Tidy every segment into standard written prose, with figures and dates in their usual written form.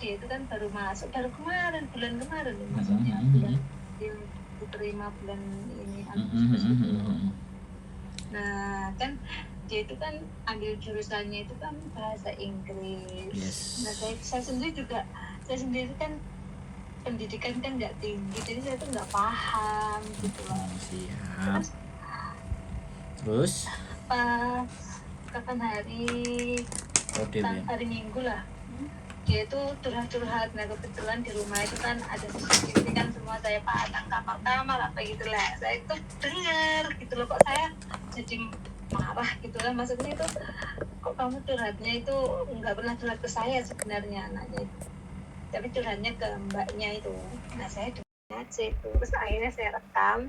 dia itu kan baru masuk bulan kemarin maksudnya bulan yang terima bulan ini Agustus gitu. Nah kan dia itu kan ambil jurusannya itu kan bahasa Inggris. Yes. Nah saya sendiri kan pendidikan kan nggak tinggi, jadi saya tuh nggak paham gitu loh. Siap. Terus pas kapan hari Minggu lah, dia itu curhat. Nah kebetulan di rumah itu kan ada CCTV kan, semua saya pasang kamar apa gitu lah. Saya itu dengar gitu loh, kok saya jadi marah gitu lah. Maksudnya itu kok kamu curhatnya itu nggak pernah curhat ke saya sebenarnya anaknya itu, tapi curhatnya ke mbaknya itu. Nah saya dengar aja itu, terus akhirnya saya rekam,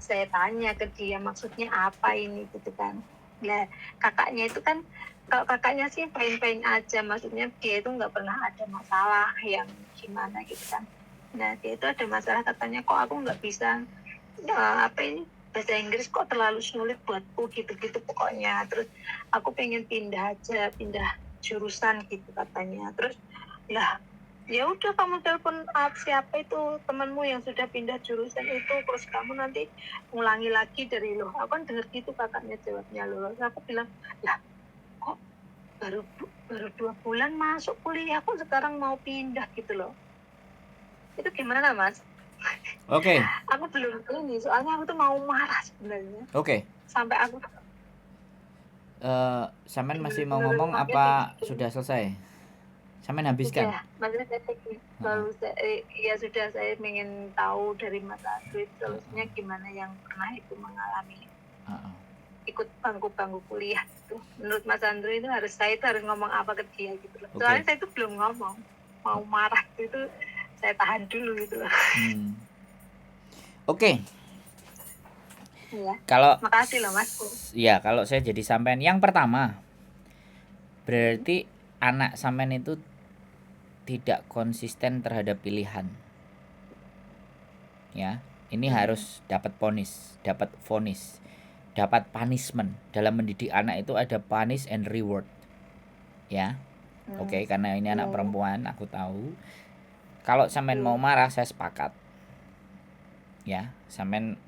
saya tanya ke dia maksudnya apa ini gitu kan. Nah kakaknya itu kan, kalau kakaknya sih fine-fine aja, maksudnya dia itu nggak pernah ada masalah yang gimana gitu kan. Nah dia itu ada masalah, katanya kok aku nggak bisa bahasa Inggris kok terlalu sulit buatku gitu pokoknya. Terus aku pengen pindah jurusan gitu katanya. Terus lah ya udah kamu telepon siapa itu temanmu yang sudah pindah jurusan itu, terus kamu nanti ngulangi lagi dari lo. Aku kan denger gitu kakaknya jawabnya lo. Terus aku bilang lah kok baru 2 bulan masuk kuliah, aku sekarang mau pindah gitu loh. Itu gimana Mas? Oke. Aku belum ini, soalnya aku tuh mau marah sebenarnya. Oke. Sampai aku Samen masih mau ngomong apa sudah selesai? Samen habiskan. Sudah, maksudnya sudah, saya ingin tahu dari Mas Adri solusinya gimana yang pernah itu mengalami ikut bangku kuliah itu. Menurut Mas Andri itu saya harus ngomong apa ke dia gitu loh. Soalnya saya itu belum ngomong, mau marah itu saya tahan dulu gitu loh. Oke. Ya. Kalau makasih loh Mas. Ya, kalau saya jadi sampean yang pertama, berarti anak sampean itu tidak konsisten terhadap pilihan. Ya, ini harus dapat vonis, dapat punishment. Dalam mendidik anak itu ada punish and reward. Ya. Oke, karena ini anak perempuan, aku tahu. Kalau sampean mau marah, saya sepakat. Ya, sampean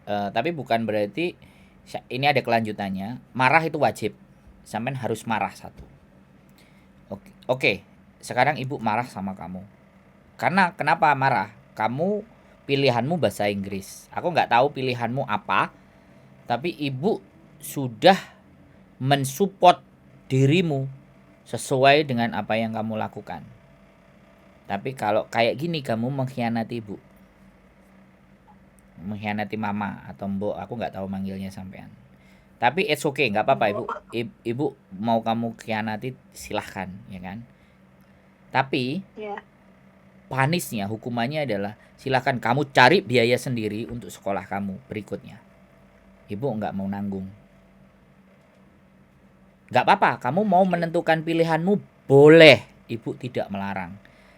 tapi bukan berarti ini ada kelanjutannya. Marah itu wajib. Sampean harus marah satu. Oke. Sekarang ibu marah sama kamu. Karena kenapa marah? Kamu pilihanmu bahasa Inggris. Aku nggak tahu pilihanmu apa. Tapi ibu sudah mensupport dirimu sesuai dengan apa yang kamu lakukan. Tapi kalau kayak gini kamu mengkhianati ibu, mengkhianati mama atau mbok, aku nggak tahu manggilnya sampean. Tapi it's okay, nggak apa-apa ibu. Ibu mau kamu khianati silahkan, ya kan. Tapi punishnya, hukumannya adalah silahkan kamu cari biaya sendiri untuk sekolah kamu berikutnya. Ibu nggak mau nanggung. Nggak apa-apa, kamu mau menentukan pilihanmu boleh, ibu tidak melarang.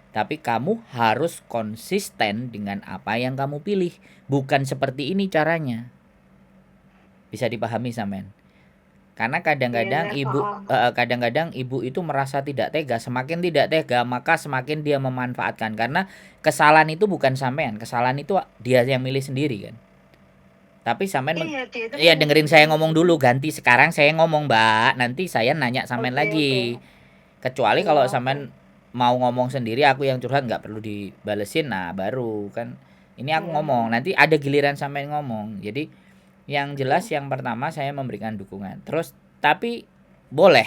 Tapi kamu harus konsisten dengan apa yang kamu pilih. Bukan seperti ini caranya. Bisa dipahami sampean? Karena kadang-kadang ibu itu merasa tidak tega. Semakin tidak tega, maka semakin dia memanfaatkan. Karena kesalahan itu bukan sampean, kesalahan itu dia yang milih sendiri kan. Tapi sampean dengerin saya ngomong dulu, ganti sekarang saya ngomong, Mbak. Nanti saya nanya sampean lagi. Kecuali kalau sampean mau ngomong sendiri, aku yang curhat nggak perlu dibalesin, nah baru kan ini aku ngomong, nanti ada giliran sampean ngomong. Jadi yang jelas yang pertama saya memberikan dukungan. Terus tapi boleh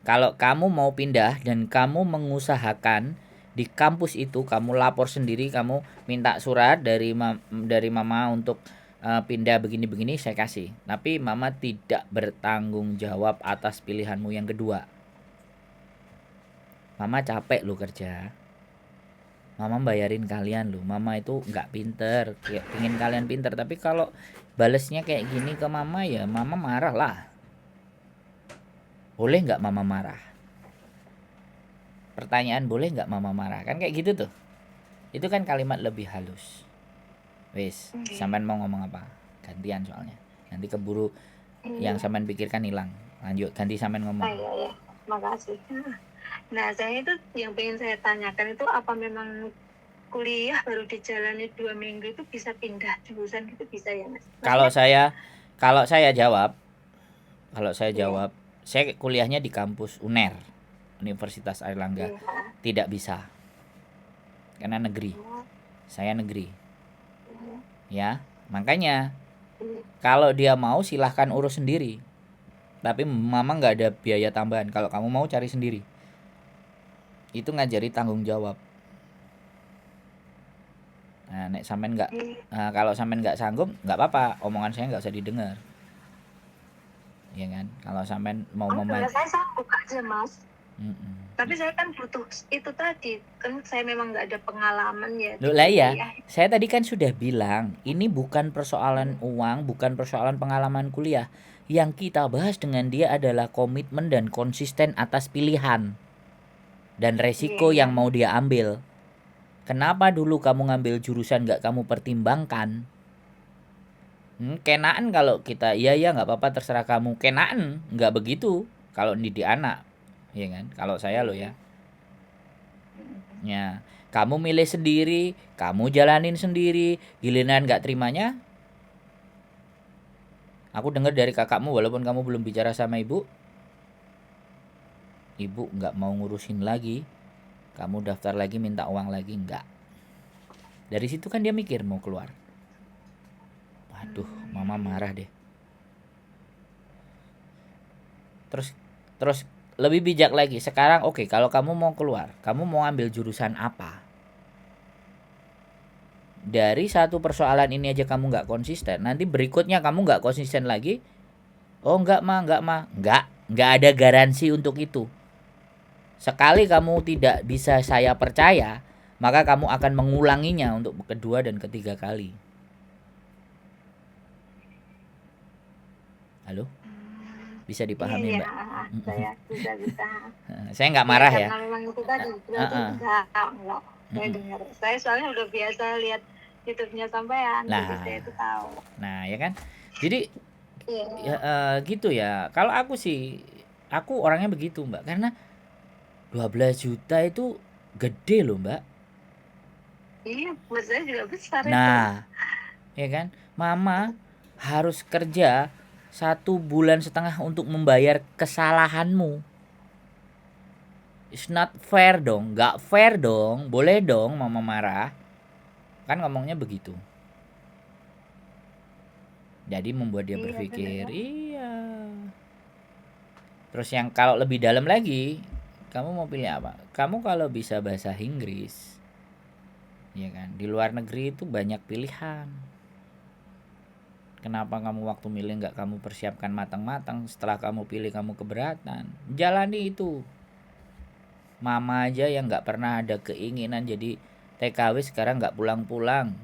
kalau kamu mau pindah dan kamu mengusahakan di kampus itu, kamu lapor sendiri, kamu minta surat dari mama untuk pindah begini-begini, saya kasih. Tapi mama tidak bertanggung jawab atas pilihanmu yang kedua. Mama capek lo kerja. Mama bayarin kalian lo. Mama itu nggak pinter, pengen kalian pinter. Tapi kalau balesnya kayak gini ke mama, ya mama marah lah. Boleh nggak mama marah? Pertanyaan, boleh nggak mama marah? Kan kayak gitu tuh. Itu kan kalimat lebih halus. Wes, sampean mau ngomong apa? Gantian soalnya. Nanti keburu yang sampean pikirkan hilang. Lanjut, ganti sampean ngomong. Makasih. Nah, saya itu yang pengen saya tanyakan itu apa memang kuliah baru dijalani 2 minggu itu bisa pindah jurusan gitu bisa ya Mas? Kalau Maksudnya, saya jawab, kalau saya iya, jawab, saya kuliahnya di kampus UNER, Universitas Airlangga. iya, Tidak bisa, karena negeri. oh, Saya negeri, iya, ya. Makanya iya, kalau dia mau silahkan urus sendiri. Tapi mama nggak ada biaya tambahan. Kalau kamu mau cari sendiri, itu ngajari tanggung jawab. Nah, nek sampean nggak, iya. kalau sampean nggak sanggup, nggak apa-apa. Omongan saya nggak usah didengar, ya kan? Kalau sampean mau Oh, memaj, enggak, saya sanggup aja Mas. Mm-mm. Tapi saya kan butuh itu tadi, kan saya memang nggak ada pengalaman ya Loh di lah ya, kuliah. saya tadi kan sudah bilang, ini bukan persoalan uang, bukan persoalan pengalaman kuliah. Yang kita bahas dengan dia adalah komitmen dan konsisten atas pilihan dan Iya, resiko iya. yang mau dia ambil. Kenapa dulu kamu ngambil jurusan nggak kamu pertimbangkan? Kenaan kalau kita, iya ya nggak apa-apa terserah kamu. Kenaan nggak begitu kalau didik anak, ya kan? Kalau saya lo ya, ya kamu milih sendiri, kamu jalanin sendiri, giliran nggak terimanya. Aku dengar dari kakakmu walaupun kamu belum bicara sama ibu nggak mau ngurusin lagi, kamu daftar lagi minta uang lagi nggak. Dari situ kan dia mikir mau keluar. Waduh, mama marah deh. Terus terus lebih bijak lagi. Sekarang oke, kalau kamu mau keluar, kamu mau ambil jurusan apa? Dari satu persoalan ini aja kamu nggak konsisten, nanti berikutnya kamu nggak konsisten lagi. Oh nggak ada garansi untuk itu. Sekali kamu tidak bisa saya percaya, maka kamu akan mengulanginya untuk kedua dan ketiga kali. Halo, bisa Iya, dipahami iya, mbak? saya bisa. Saya nggak Iya, marah ya. karena memang itu tadi berarti enggak. Saya Mm-mm. dengar. Saya soalnya udah biasa lihat YouTube-nya sampean, jadi saya Nah, itu tahu. nah ya kan. Jadi ya, Iya, gitu ya. Kalau aku sih, aku orangnya begitu mbak. Karena 12 juta itu gede loh mbak. iya, buat saya juga besar itu. Nah, ya kan. Mama harus kerja 1,5 bulan untuk membayar kesalahanmu. It's not fair dong. Nggak fair dong. Boleh dong mama marah. Kan ngomongnya begitu. Jadi membuat dia Iya, berpikir, benar. iya. Terus yang kalau lebih dalam lagi, kamu mau pilih apa? Kamu kalau bisa bahasa Inggris, ya kan? Di luar negeri itu banyak pilihan. Kenapa kamu waktu milih nggak kamu persiapkan matang-matang? Setelah kamu pilih kamu keberatan. Jalani itu. Mama aja yang nggak pernah ada keinginan jadi TKW sekarang nggak pulang-pulang.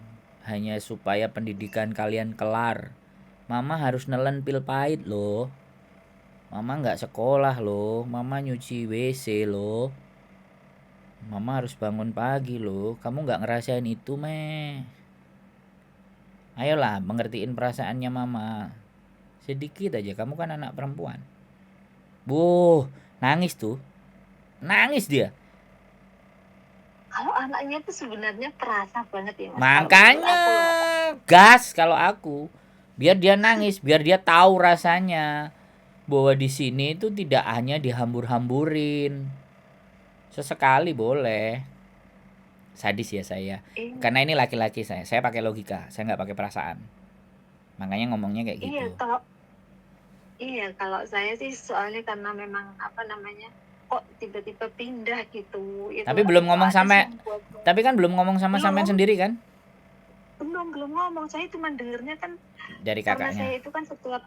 Hanya supaya pendidikan kalian kelar. Mama harus nelen pil pahit loh. Mama nggak sekolah loh. Mama nyuci WC loh. Mama harus bangun pagi loh. Kamu nggak ngerasain itu meh. Ayolah mengertiin perasaannya mama. Sedikit aja, kamu kan anak perempuan. Buh, nangis tuh. Nangis dia. Kalau anaknya itu sebenarnya perasa banget ya, Mas. Kalau menurut Makanya aku loh. gas kalau aku. Biar dia nangis, biar dia tahu rasanya bahwa di sini itu tidak hanya dihambur-hamburin. Sesekali boleh. Sadis ya saya. Iya, Karena ini laki-laki saya pakai logika, saya nggak pakai perasaan. Makanya ngomongnya kayak iya, gitu. kalau saya sih soalnya karena memang apa namanya, kok tiba-tiba pindah gitu. Tapi Itu belum ngomong aja sih sama, yang buat tapi kan belum ngomong sama sampean belum sendiri kan? belum ngomong. Saya cuma dengernya kan Dari karena kakaknya. saya itu kan setiap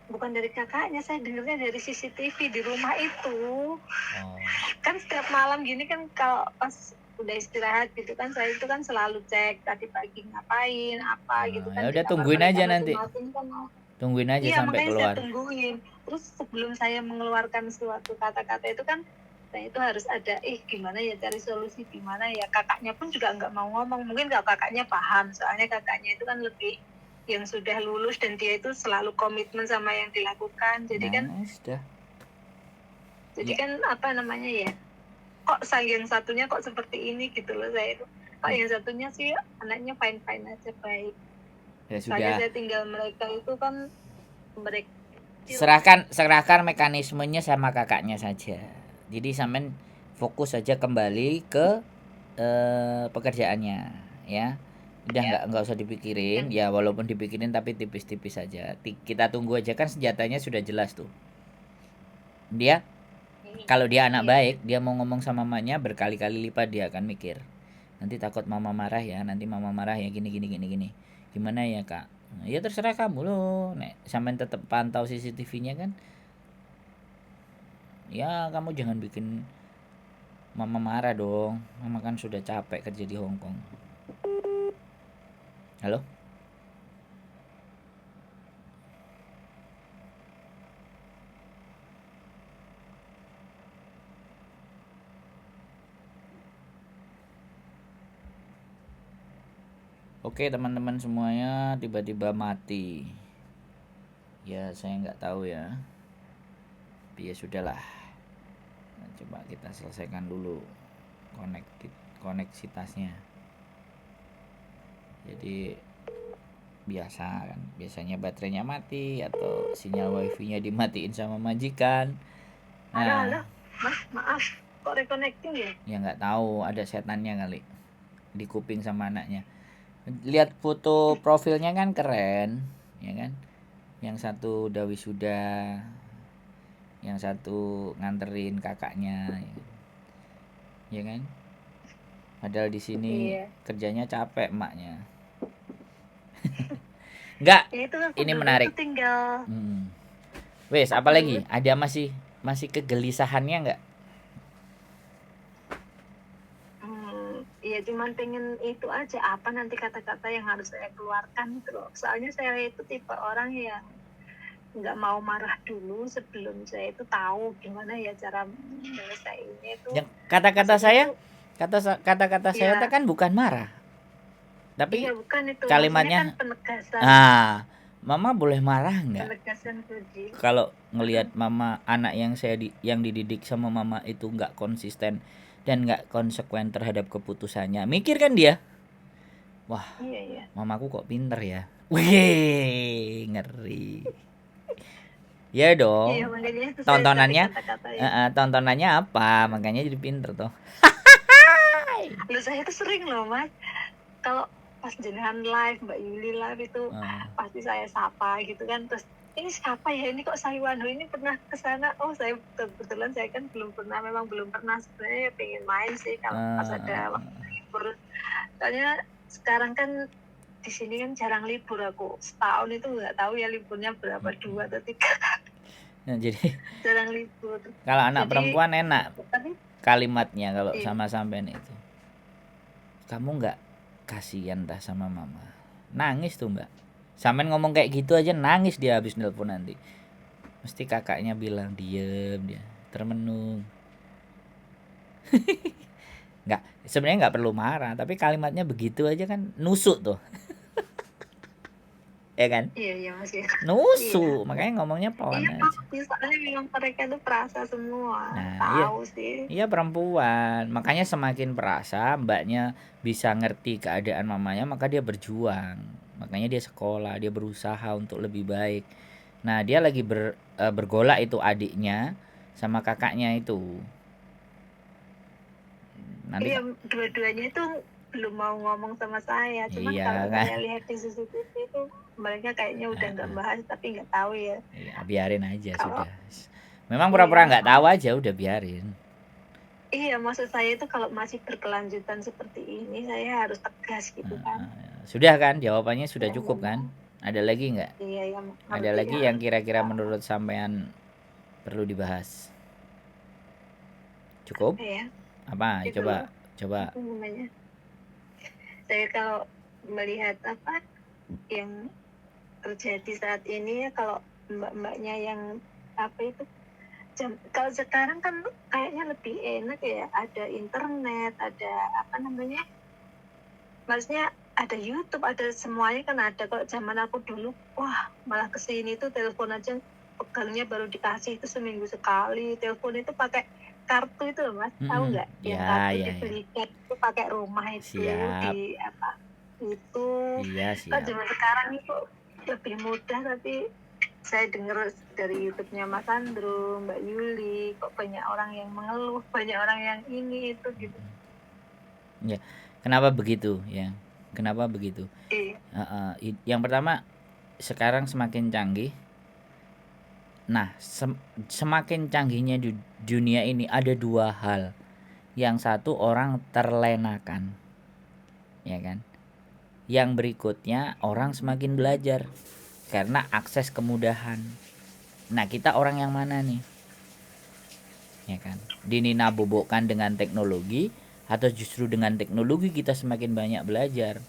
bukan dari kakaknya, saya dengernya dari CCTV di rumah itu. Oh. Kan setiap malam gini kan kalau pas udah istirahat gitu kan saya itu kan selalu cek tadi pagi ngapain apa gitu Ya kan di udah kamar tungguin mereka aja nanti. masing-masing kan. Tungguin aja Iya, sampai makanya saya keluar. tungguin. Terus sebelum saya mengeluarkan suatu kata-kata itu kan saya itu harus ada gimana ya cari solusi gimana ya. Kakaknya pun juga nggak mau ngomong. Mungkin kalau kakaknya paham, soalnya kakaknya itu kan lebih yang sudah lulus dan dia itu selalu komitmen sama yang dilakukan. Jadi kan Sudah. jadi Ya. kan apa namanya ya? kok yang satunya kok seperti ini gitu loh saya itu. Kok yang satunya sih anaknya fine aja, baik. Ya Soalnya sudah. saya tinggal mereka itu kan mereka Serahkan mekanismenya sama kakaknya saja. Jadi sampean fokus saja kembali ke pekerjaannya, ya. Udah nggak usah dipikirin, ya walaupun dipikirin tapi tipis-tipis saja. Kita tunggu aja, kan senjatanya sudah jelas tuh. Dia kalau dia anak baik, dia mau ngomong sama mamanya berkali-kali lipat dia akan mikir. Nanti takut mama marah ya, nanti mama marah ya, gini. Gimana ya kak? Nah, ya terserah kamu loh. Nek sampean tetap pantau CCTV-nya kan. Ya kamu jangan bikin mama marah dong. Mama kan sudah capek kerja di Hong Kong. Halo? Oke teman-teman semuanya, tiba-tiba mati. Ya saya nggak tahu ya. Tapi ya sudahlah. Nah, coba kita selesaikan dulu koneksitasnya. Jadi biasa kan, biasanya baterainya mati atau sinyal wifi-nya dimatiin sama majikan. halo mas, maaf kok reconnecting ya? Ya nggak tahu, ada setannya kali di kuping sama anaknya. Lihat foto profilnya kan keren, ya kan? Yang satu udah wisuda, yang satu nganterin kakaknya, ya kan? Padahal di sini kerjanya capek emaknya. Enggak, ya, itu kan ini menarik. Itu tinggal. Wes, apa lagi? Ada masih kegelisahannya enggak? Ya cuman pengen itu aja, apa nanti kata-kata yang harus saya keluarkan gitu loh. Soalnya saya itu tipe orang yang nggak mau marah dulu sebelum saya itu tahu gimana ya cara menyelesaikannya itu. Kata-kata saya, kata-kata saya kan bukan marah, tapi bukan itu. kalimatnya kan penegasan. Mama boleh marah nggak? Penegasan Budi. Kalau ngelihat mama, anak yang yang dididik sama mama itu nggak konsisten dan nggak konsekuen terhadap keputusannya, mikir kan dia, wah, iya. mamaku kok pinter ya, wih, ngeri. Ya dong. Iya, makanya itu tontonannya tontonannya apa, makanya jadi pinter tuh. Lu saya tuh sering loh mas, kalau pas jenengan live, Mbak Yuli live itu pasti saya sapa gitu kan, terus ini siapa ya, ini kok Saiwano ini pernah kesana. Oh saya kebetulan saya kan belum pernah sebenarnya, pengen main sih kalau pas ada waktu libur. Soalnya sekarang kan di sini kan jarang libur, aku setahun itu nggak tahu ya liburnya berapa, 2 atau 3 Nah, jadi jarang libur. Kalau anak perempuan enak kalimatnya kalau sama sampean itu. Kamu nggak kasihan dah sama mama, nangis tuh mbak. Sampean ngomong kayak gitu aja nangis dia habis nelpon nanti. Mesti kakaknya bilang diem, dia termenung. Nggak, sebenarnya nggak perlu marah, tapi kalimatnya begitu aja kan nusuk tuh. Ya kan? Iya Mas ya. Nusuk, makanya ngomongnya pelan aja. Soalnya memang mereka tuh perasa semua. Tahu sih. Iya perempuan, makanya semakin perasa mbaknya bisa ngerti keadaan mamanya, maka dia berjuang. Makanya dia sekolah, dia berusaha untuk lebih baik. Nah, dia lagi bergolak itu adiknya sama kakaknya itu. Nanti dua-duanya itu belum mau ngomong sama saya. Cuman kalau saya lihat di CCTV itu mereka kayaknya udah nggak bahas, tapi nggak tahu ya. Iya, biarin aja sudah. Memang pura-pura nggak tahu aja, udah biarin. Iya, maksud saya itu kalau masih berkelanjutan seperti ini, saya harus tegas gitu kan. Sudah kan, jawabannya sudah cukup kan? Ada lagi nggak? Iya. Ada lagi yang kira-kira menurut sampean perlu dibahas? Cukup? Iya. Apa? Itu Coba. Saya kalau melihat apa yang terjadi saat ini ya, kalau mbak-mbaknya yang apa itu, kalau sekarang kan kayaknya lebih enak ya, ada internet, ada apa namanya, maksudnya ada YouTube, ada semuanya kan ada. Kalau zaman aku dulu, wah malah kesini tuh telepon aja pegangnya baru dikasih itu seminggu sekali, telepon itu pakai kartu itu loh Mas, tahu Mm-mm. nggak? Yang Ya, kartu ya, ya. dibelikan itu pakai rumah itu Siap. di apa? Itu Iya, kok siap. zaman sekarang itu lebih mudah, tapi saya dengar dari YouTube-nya Mas Andro, Mbak Yuli, kok banyak orang yang mengeluh, banyak orang yang ini itu gitu. Ya. Kenapa begitu ya? Kenapa begitu? Iya. Yang pertama, sekarang semakin canggih. Nah, semakin canggihnya di dunia ini ada dua hal. Yang satu, orang terlenakan, ya kan? Yang berikutnya, orang semakin belajar karena akses kemudahan. Nah, kita orang yang mana nih? Ya kan? Dininabobokan dengan teknologi atau justru dengan teknologi kita semakin banyak belajar?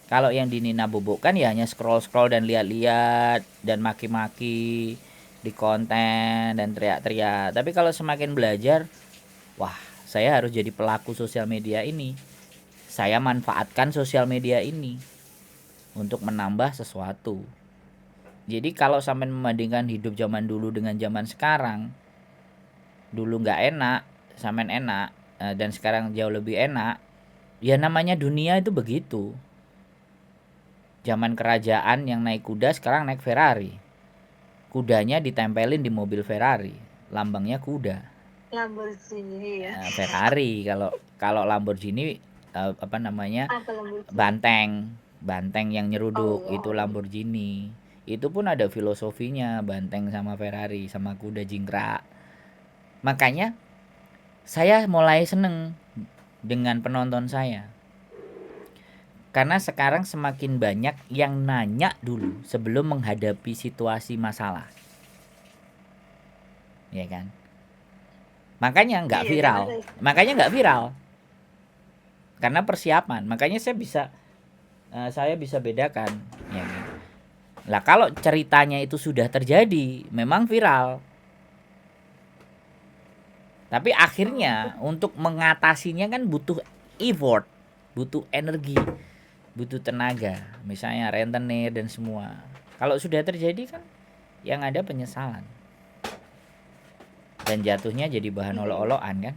Kalau yang dininabobokan ya hanya scroll-scroll dan lihat-lihat dan maki-maki di konten dan teriak-teriak. Tapi kalau semakin belajar, wah, saya harus jadi pelaku sosial media ini. Saya manfaatkan sosial media ini untuk menambah sesuatu. Jadi kalau sampai membandingkan hidup zaman dulu dengan zaman sekarang, dulu nggak enak, sampean enak, dan sekarang jauh lebih enak. Ya namanya dunia itu begitu. Zaman kerajaan yang naik kuda sekarang naik Ferrari. Kudanya ditempelin di mobil Ferrari, lambangnya kuda. Lamborghini ya. Ferrari. Kalau Lamborghini apa namanya? Apa Lamborghini? Banteng yang nyeruduk itu Oh. Lamborghini. Itu pun ada filosofinya, banteng sama Ferrari sama kuda jingkrak. Makanya saya mulai seneng dengan penonton saya. Karena sekarang semakin banyak yang nanya dulu sebelum menghadapi situasi masalah. Ya kan? Makanya nggak Iya, viral. Karena persiapan. Makanya saya bisa bedakan, ya kan? Lah kalau ceritanya itu sudah terjadi, memang viral. Tapi akhirnya untuk mengatasinya kan butuh effort, butuh energi, butuh tenaga, misalnya rentenir dan semua. Kalau sudah terjadi kan yang ada penyesalan. Dan jatuhnya jadi bahan olok-olokan kan?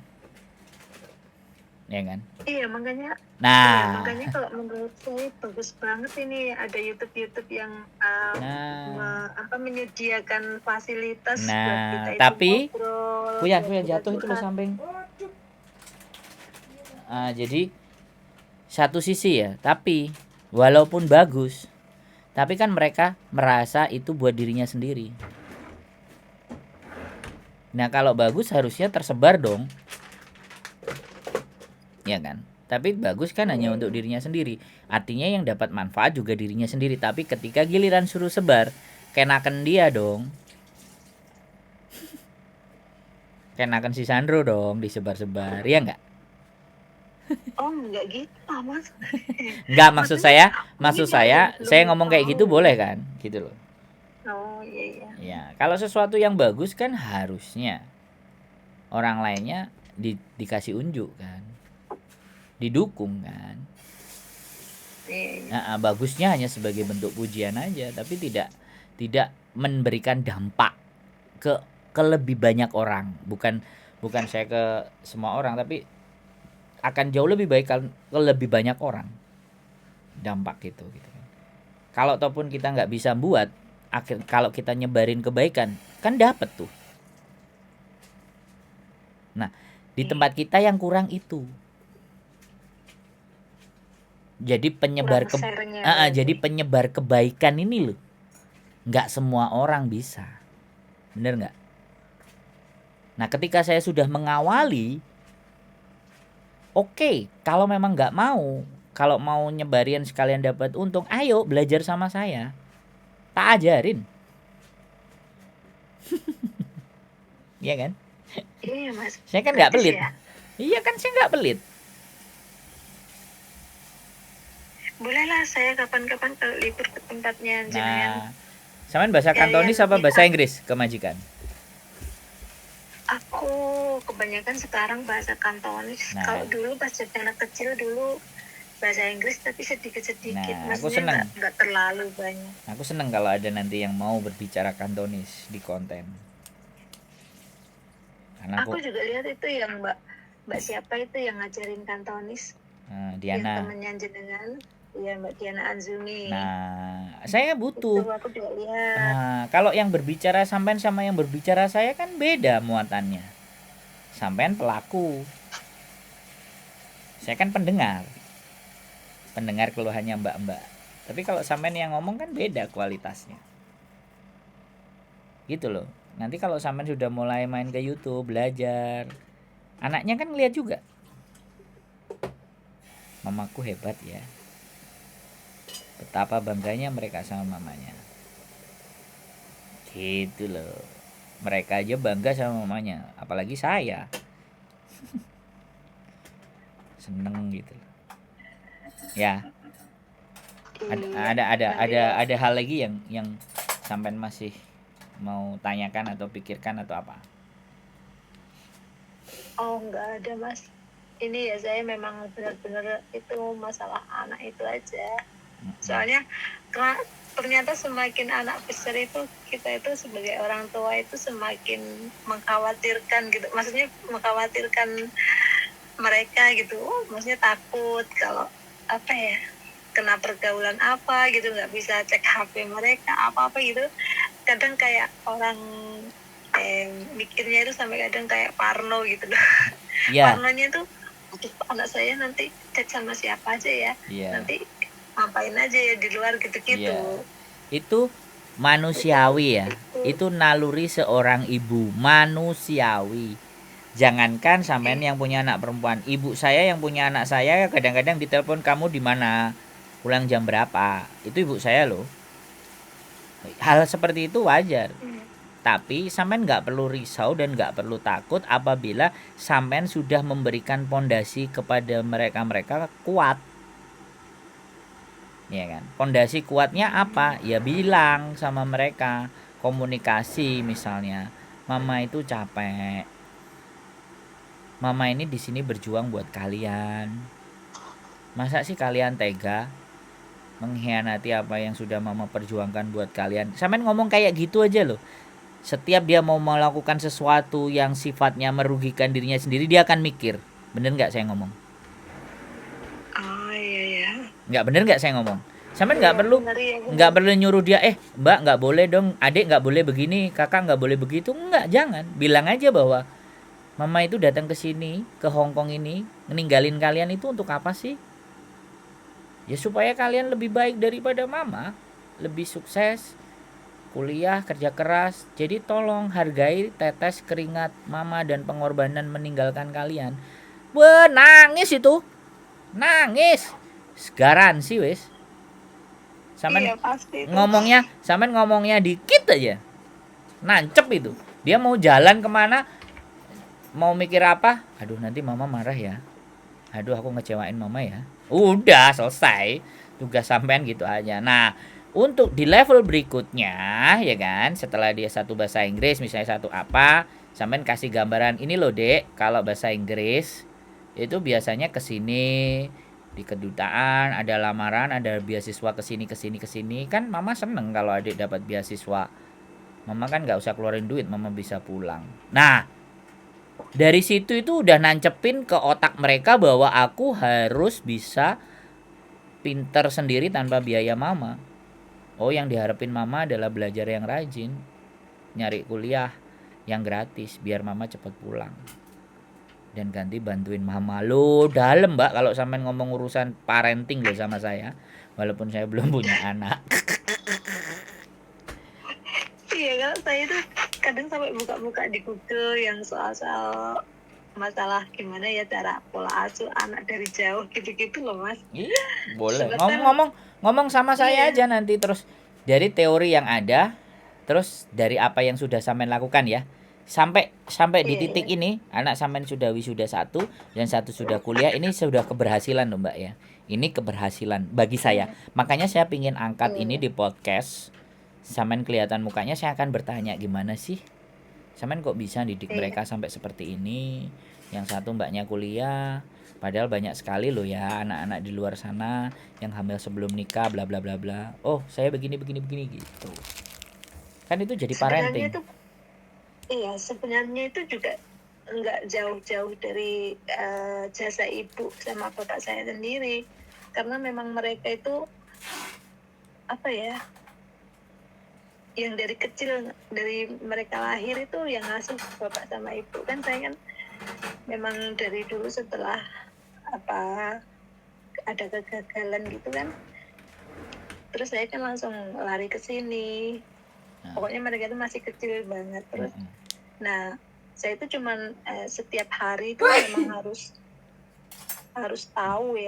Ya kan? Iya, makanya Nah, kalau menurut saya bagus banget ini ada YouTube yang menyediakan fasilitas buat kita itu tapi ngobrol, Puyan buat kita jatuh itu loh curhat. samping. Jadi satu sisi ya, tapi walaupun bagus, tapi kan mereka merasa itu buat dirinya sendiri. Nah kalau bagus harusnya tersebar dong, ya kan? Tapi bagus kan hanya untuk dirinya sendiri. Artinya yang dapat manfaat juga dirinya sendiri. Tapi ketika giliran suruh sebar, kenakan dia dong. Kenakan si Sandro dong disebar-sebar, ya enggak? Oh, enggak gitu, Mas. Enggak, maksud saya belum saya ngomong kayak gitu tahu. boleh kan? Gitu loh. Oh, iya. Ya, kalau sesuatu yang bagus kan harusnya orang lainnya dikasih unjuk kan, didukung kan. Iya. Bagusnya hanya sebagai bentuk pujian aja, tapi tidak memberikan dampak ke lebih banyak orang. Bukan saya ke semua orang, tapi akan jauh lebih baik ke lebih banyak orang dampak gitu kan. Kalau ataupun kita nggak bisa buat, kalau kita nyebarin kebaikan kan dapat tuh. Nah, di tempat kita yang kurang itu. Jadi jadi penyebar kebaikan ini loh. Nggak semua orang bisa. Bener nggak? Nah, ketika saya sudah mengawali, oke, kalau memang nggak mau, kalau mau nyebarin sekalian dapat untung, ayo belajar sama saya. Tak ajarin. Iya kan? Iya, Mas. Saya kan nggak pelit. Ya? Iya kan, saya nggak pelit. Bolehlah saya kapan-kapan kalau libur ke tempatnya jenengan. Sampean bahasa Kantonis apa bahasa Inggris ke majikan? Aku kebanyakan sekarang bahasa Kantonis. Kalau dulu pas jadi anak kecil dulu bahasa Inggris, tapi sedikit-sedikit. Aku seneng. Nggak terlalu banyak. Aku seneng kalau ada nanti yang mau berbicara Kantonis di konten. Karena Aku juga lihat itu yang Mbak siapa itu yang ngajarin kantonis, yang Diana. temennya jenengan, ya Mbak Diana Anzumi. Nah, saya Itu butuh. aku juga lihat. Nah, kalau yang berbicara sampean sama yang berbicara saya kan beda muatannya. Sampean pelaku, saya kan pendengar. Pendengar keluhannya mbak-mbak. Tapi kalau sampean yang ngomong kan beda kualitasnya. Gitu loh. Nanti kalau sampean sudah mulai main ke YouTube, belajar, anaknya kan ngeliat juga. Mamaku hebat ya. Betapa bangganya mereka sama mamanya. Gitu loh. Mereka aja bangga sama mamanya, apalagi saya. Seneng gitu. Ya, ada hal lagi yang sampean masih mau tanyakan atau pikirkan atau apa? Oh, nggak ada Mas. Ini ya saya memang benar-benar itu masalah anak itu aja. Soalnya ternyata semakin anak besar itu kita itu sebagai orang tua itu semakin mengkhawatirkan gitu. Maksudnya mengkhawatirkan mereka gitu. Maksudnya takut kalau apa ya, kena pergaulan apa gitu, nggak bisa cek HP mereka apa-apa gitu. Kadang kayak orang mikirnya itu sampai kadang kayak parno gitu loh. Iya. Parnonya tuh, aduh anak saya nanti chat sama siapa aja ya, Iya. nanti ngapain aja ya di luar gitu-gitu. Iya. Itu manusiawi ya. Itu naluri seorang ibu, manusiawi. Jangankan sampean yang punya anak perempuan, ibu saya yang punya anak saya kadang-kadang ditelepon, kamu di mana? Pulang jam berapa? Itu ibu saya loh. Hal seperti itu wajar. Tapi sampean nggak perlu risau dan nggak perlu takut apabila sampean sudah memberikan pondasi kepada mereka kuat. Ya kan? Pondasi kuatnya apa? Ya bilang sama mereka, komunikasi misalnya. Mama itu capek. Mama ini di sini berjuang buat kalian. Masa sih kalian tega mengkhianati apa yang sudah mama perjuangkan buat kalian? Sampean ngomong kayak gitu aja loh. Setiap dia mau melakukan sesuatu yang sifatnya merugikan dirinya sendiri, dia akan mikir. Bener nggak saya ngomong? Oh iya ya. Nggak bener nggak saya ngomong? Sampai nggak perlu Bener, ya, bener. nggak perlu nyuruh dia, mbak nggak boleh dong, adik nggak boleh begini, kakak nggak boleh begitu. Nggak, jangan. Bilang aja bahwa mama itu datang ke sini, ke Hongkong ini, meninggalin kalian itu untuk apa sih? Ya supaya kalian lebih baik daripada mama, lebih sukses, kuliah, kerja keras. Jadi tolong hargai tetes keringat mama dan pengorbanan meninggalkan kalian. Nangis itu. Nangis. Garansi wis. Sampean Iya, pasti itu. ngomongnya dikit aja. Nancep itu. Dia mau jalan kemana, mau mikir apa? Aduh nanti mama marah ya. Aduh aku ngecewain mama ya. Udah selesai. Tugas sampean gitu aja. Nah, untuk di level berikutnya ya kan, setelah dia satu bahasa Inggris misalnya satu apa, sampean kasih gambaran ini loh dek, kalau bahasa Inggris itu biasanya kesini di kedutaan ada lamaran, ada beasiswa kesini kan mama seneng kalau adik dapat beasiswa. Mama kan nggak usah keluarin duit, mama bisa pulang. Nah, dari situ itu udah nancepin ke otak mereka bahwa aku harus bisa pinter sendiri tanpa biaya mama. Oh, yang diharapin mama adalah belajar yang rajin, nyari kuliah yang gratis biar mama cepet pulang. Dan ganti bantuin mama lo dalam mbak kalau sampean ngomong urusan parenting lo sama saya, walaupun saya belum punya anak. Iya, kalau saya itu kadang sampai buka-buka di Google yang soal-soal masalah gimana ya cara pola asuh anak dari jauh gitu-gitu loh mas. Iya boleh. Sebentar. Ngomong sama saya Iya. aja nanti, terus dari teori yang ada, terus dari apa yang sudah sampean lakukan ya, sampai di Iya, titik iya. ini anak sampean sudah wisuda 1 dan 1 sudah kuliah. Ini sudah keberhasilan loh mbak ya. Ini keberhasilan bagi saya. Makanya saya pingin angkat ini di podcast. Sampean kelihatan mukanya, saya akan bertanya gimana sih sampean kok bisa didik mereka sampai seperti ini. Yang satu mbaknya kuliah, padahal banyak sekali loh ya anak-anak di luar sana yang hamil sebelum nikah bla bla bla bla. Oh saya begini gitu. Kan itu jadi Sebenarnya parenting. itu, iya sebenarnya itu juga nggak jauh-jauh dari jasa ibu sama bapak saya sendiri, karena memang mereka itu apa ya, yang dari kecil, dari mereka lahir itu yang ngasuh bapak sama ibu. Kan saya kan memang dari dulu setelah apa ada kegagalan gitu kan, terus saya kan langsung lari ke sini. Pokoknya mereka itu masih kecil banget. Terus nah saya itu cuman setiap hari itu memang harus tahu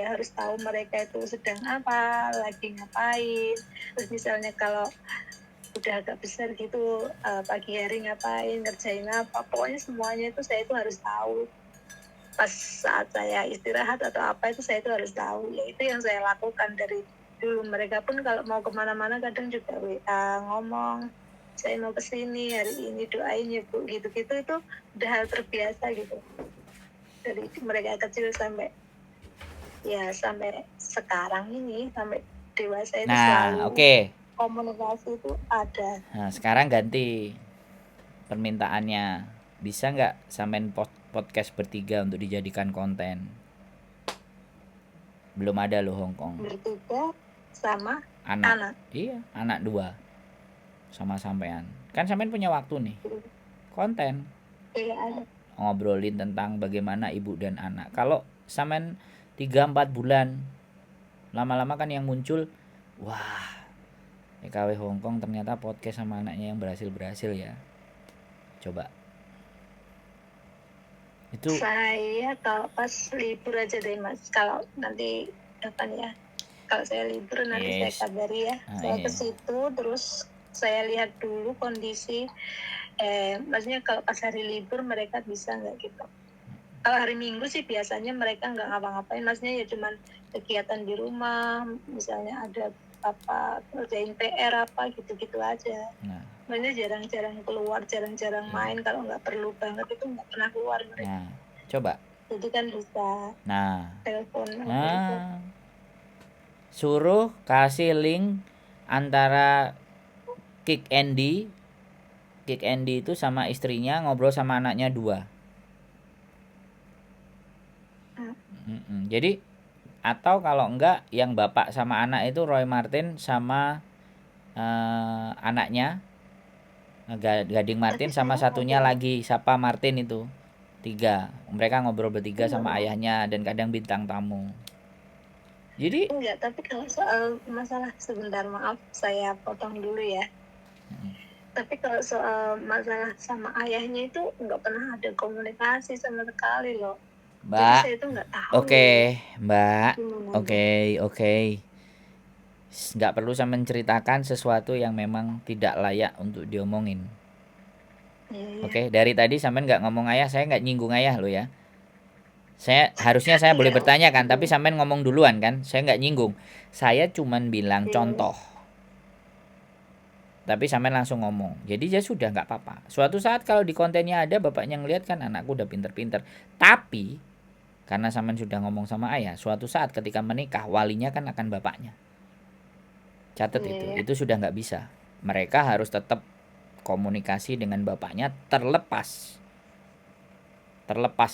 mereka itu sedang apa, lagi ngapain. Terus misalnya kalau udah agak besar gitu, pagi hari ngapain, ngerjain apa, pokoknya semuanya itu saya itu harus tahu. Pas saat saya istirahat atau apa itu saya itu harus tahu. Ya itu yang saya lakukan dari dulu. Mereka pun kalau mau kemana-mana kadang juga WA ngomong, saya mau kesini hari ini, doain ya Bu, gitu-gitu. Itu udah hal terbiasa gitu dari mereka kecil sampai sekarang ini, sampai dewasa itu selalu komunikasi itu ada. Nah, sekarang ganti permintaannya. Bisa nggak sampein podcast bertiga untuk dijadikan konten? Belum ada loh Hongkong. Bertiga sama anak. Iya, anak 2 sama sampean. Kan sampean punya waktu nih. Konten. Iya, ada. Ngobrolin tentang bagaimana ibu dan anak. Kalau sampean 3-4 bulan, lama-lama kan yang muncul, wah, EKW Hongkong ternyata podcast sama anaknya yang berhasil ya. Coba. Itu saya kalau pas libur aja deh Mas. Kalau nanti kapan ya? Kalau saya libur nanti saya kabari ya. Saya ke situ terus saya lihat dulu kondisi. Maksudnya kalau pas hari libur mereka bisa nggak gitu. Kalau hari Minggu sih biasanya mereka nggak ngapa-ngapain. Maksudnya ya cuman kegiatan di rumah. Misalnya ada apa, kerjain PR apa gitu-gitu aja. Maksudnya jarang-jarang keluar, jarang-jarang main. Kalau nggak perlu banget itu nggak pernah keluar mereka. Nah, coba. Jadi kan bisa telepon. Suruh kasih link antara Kick Andy itu sama istrinya ngobrol sama anaknya 2. Jadi atau kalau enggak yang bapak sama anak itu Roy Martin sama anaknya Gading Martin sama satunya lagi siapa Martin itu 3. Mereka ngobrol bertiga sama ayahnya dan kadang bintang tamu. Jadi enggak, tapi kalau soal masalah, sebentar maaf saya potong dulu ya. Tapi kalau soal masalah sama ayahnya itu nggak pernah ada komunikasi sama sekali loh. Mbak. Jadi saya itu nggak tahu. Oke, Mbak. Oke. Nggak perlu saya menceritakan sesuatu yang memang tidak layak untuk diomongin. Oke, dari tadi sampean nggak ngomong ayah, saya nggak nyinggung ayah lo ya. Harusnya saya boleh bertanya kan, tapi sampean ngomong duluan kan, saya nggak nyinggung. Saya cuman bilang contoh. Tapi sampean langsung ngomong. Jadi ya sudah nggak apa-apa. Suatu saat kalau di kontennya ada bapaknya ngelihat kan anakku udah pinter-pinter. Tapi karena sampean sudah ngomong sama ayah, suatu saat ketika menikah walinya kan akan bapaknya. Catat itu sudah nggak bisa. Mereka harus tetap komunikasi dengan bapaknya terlepas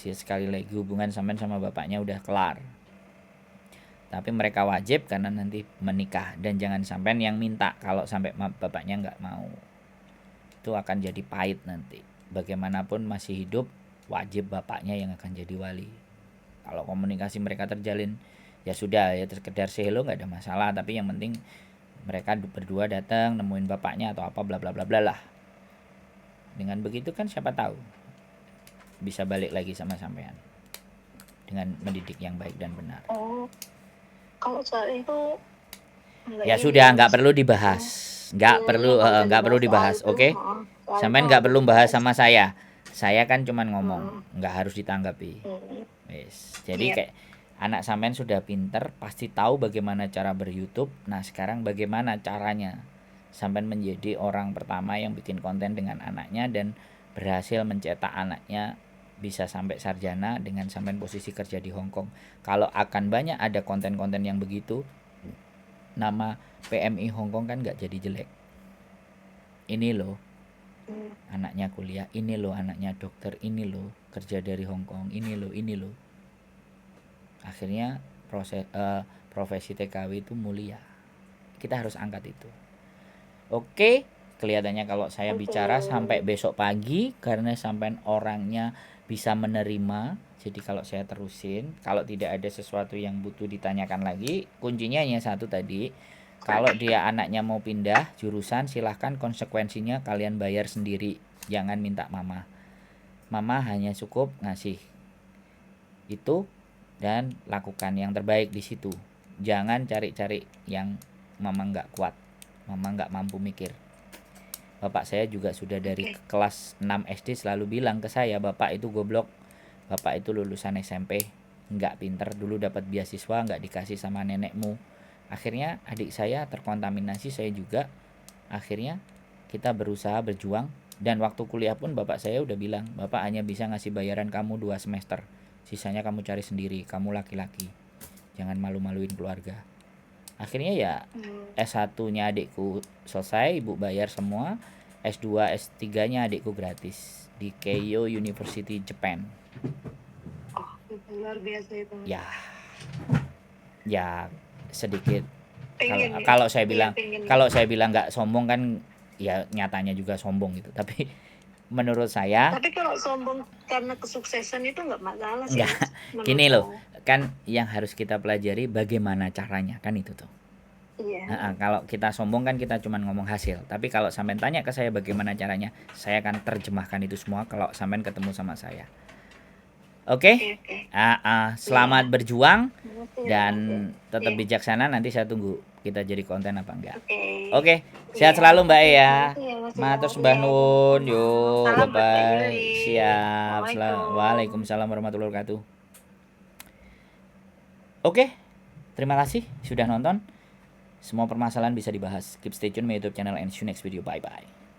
ya, sekali lagi hubungan sampean sama bapaknya udah kelar. Tapi mereka wajib karena nanti menikah, dan jangan sampean yang minta kalau sampai bapaknya nggak mau. Itu akan jadi pahit nanti. Bagaimanapun masih hidup, wajib bapaknya yang akan jadi wali. Kalau komunikasi mereka terjalin, ya sudah ya, sekedar say hello nggak ada masalah, tapi yang penting mereka berdua datang nemuin bapaknya atau apa bla bla bla bla lah. Dengan begitu kan siapa tahu bisa balik lagi sama sampean dengan mendidik yang baik dan benar. Kalau soal itu ya sudah, nggak perlu dibahas. Nggak perlu dibahas. Oke? Sampean nggak perlu bahas sama saya. Saya kan cuman ngomong, nggak harus ditanggapi. Jadi kayak anak sampean sudah pinter, pasti tahu bagaimana cara ber-YouTube. Nah, sekarang bagaimana caranya sampean menjadi orang pertama yang bikin konten dengan anaknya dan berhasil mencetak anaknya bisa sampai sarjana dengan sampean posisi kerja di Hongkong. Kalau akan banyak ada konten-konten yang begitu, nama PMI Hongkong kan nggak jadi jelek. Ini loh, Anaknya kuliah, ini loh anaknya dokter, ini loh kerja dari Hong Kong, ini loh. Akhirnya profesi TKW itu mulia. Kita harus angkat itu. Oke, kelihatannya kalau saya bicara sampai besok pagi karena sampai orangnya bisa menerima. Jadi kalau saya terusin, kalau tidak ada sesuatu yang butuh ditanyakan lagi, kuncinya hanya satu tadi. Kalau dia anaknya mau pindah jurusan, silahkan konsekuensinya kalian bayar sendiri. Jangan minta mama. Mama hanya cukup ngasih itu dan lakukan yang terbaik di situ. Jangan cari-cari yang mama nggak kuat, mama nggak mampu mikir. Bapak saya juga sudah dari kelas 6 SD selalu bilang ke saya, bapak itu goblok, bapak itu lulusan SMP, nggak pinter, dulu dapat beasiswa nggak dikasih sama nenekmu. Akhirnya adik saya terkontaminasi, saya juga. Akhirnya kita berusaha berjuang. Dan waktu kuliah pun bapak saya udah bilang, bapak hanya bisa ngasih bayaran kamu 2 semester, sisanya kamu cari sendiri, kamu laki-laki, jangan malu-maluin keluarga. Akhirnya ya S1 nya adikku selesai, ibu bayar semua. S2 S3 nya adikku gratis di Keio University Japan. Luar biasa itu. Ya sedikit kalau saya bilang nggak sombong kan ya nyatanya juga sombong gitu, tapi menurut saya Tapi kalau sombong karena kesuksesan itu nggak masalah sih. enggak. Gini loh, kan yang harus kita pelajari bagaimana caranya, kan itu tuh. Iya. Kalau kita sombong kan kita cuma ngomong hasil, tapi kalau sampean tanya ke saya bagaimana caranya, saya akan terjemahkan itu semua kalau sampean ketemu sama saya. Oke? Selamat berjuang dan tetap bijaksana. Nanti saya tunggu kita jadi konten apa enggak. Oke, sehat selalu Mbak E ya. Matur sembah nuwun. Yo, bye-bye. Siap. Waalaikumsalam warahmatullahi wabarakatuh. Oke, terima kasih sudah nonton. Semua permasalahan bisa dibahas. Keep stay tune my YouTube channel and see you next video. Bye-bye.